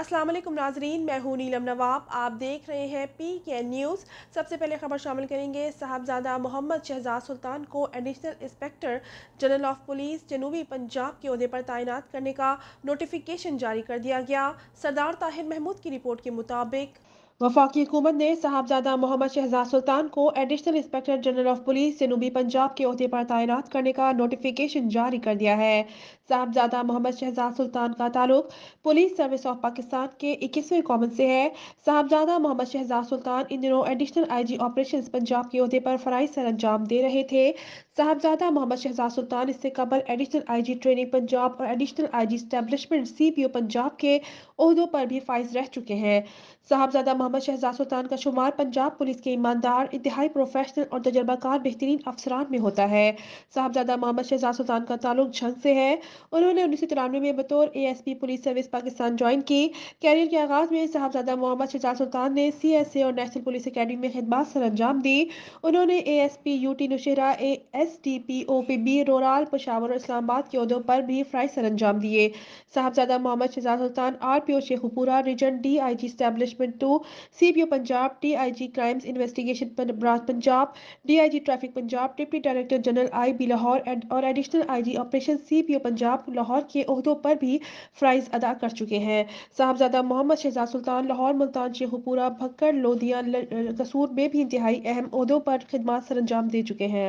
अस्सलाम वालेकुम नाजरीन, मैं हूँ नीलम नवाब। आप देख रहे हैं PK न्यूज़। सबसे पहले खबर शामिल करेंगे। साहबजादा मोहम्मद शहजाद सुल्तान को additional inspector general of police जनूबी पंजाब के ओहदे पर तैनात करने का नोटिफिकेशन जारी कर दिया गया। सरदार ताहिर महमूद की रिपोर्ट के मुताबिक वफाकी हुकूमत ने साहबजादा मोहम्मद शहजाद सुल्तान को additional inspector general of police जनूबी पंजाब के ओहदे पर तैनात करने का नोटिफिकेशन जारी कर दिया है। साहबजादा मोहम्मद शहजाद सुल्तान का ताल्लुक पुलिस सर्विस ऑफ पाकिस्तान के 21वें कॉमन से है। साहबजादा मोहम्मद शहजाद सुल्तान इन दिनों एडिशनल IG ऑपरेशंस पंजाब के ओहदे पर फराइज सर अंजाम दे रहे थे। साहबजादा मोहम्मद शहजाद सुल्तान इससे कबल एडिशनल IG ट्रेनिंग पंजाब और additional IG establishment CPO Punjab के ओहदों पर भी फाइज रह चुके हैं। साहबजादा मोहम्मद शहजाद सुल्तान का शुमार पंजाब पुलिस के ईमानदार, इंतहाई प्रोफेशनल और तजर्बाकार बेहतरीन अफसरान में होता है। साहबजादा मोहम्मद शहजाद सुल्तान का ताल्लुक झंग से है। उन्होंने 1993 में बतौर ASP police service Pakistan join की। कैरियर के आगाज में साहबजादा मोहम्मद शहजाद सुल्तान ने CSA और नेशनल पुलिस अकेडमी में खिदमत सर अंजाम दी। उन्होंने ASP UT Nowshera, SDP OPB रोराल, Peshawar और इस्लामाबाद के ओहदों पर भी फराइज सर अंजाम दिए। Sahibzada Mohammad Shahzad Sultan RPO Sheikhupura region, DIG establishment 2, CPO Punjab, DIG crimes investigation branch Punjab, DIG traffic Punjab, deputy director general IB Lahore और additional IG operation CPO Punjab Lahore के ओहदों पर भी फराइज अदा कर चुके हैं। साहबजादा मोहम्मद शहजाद सुल्तान लाहौर, मुल्तान, शेखुपुरा, भक्कड़, लोधिया, कसूर में भी इंतहाई अहम ओहदों पर खिदमत सर अंजाम दे चुके हैं।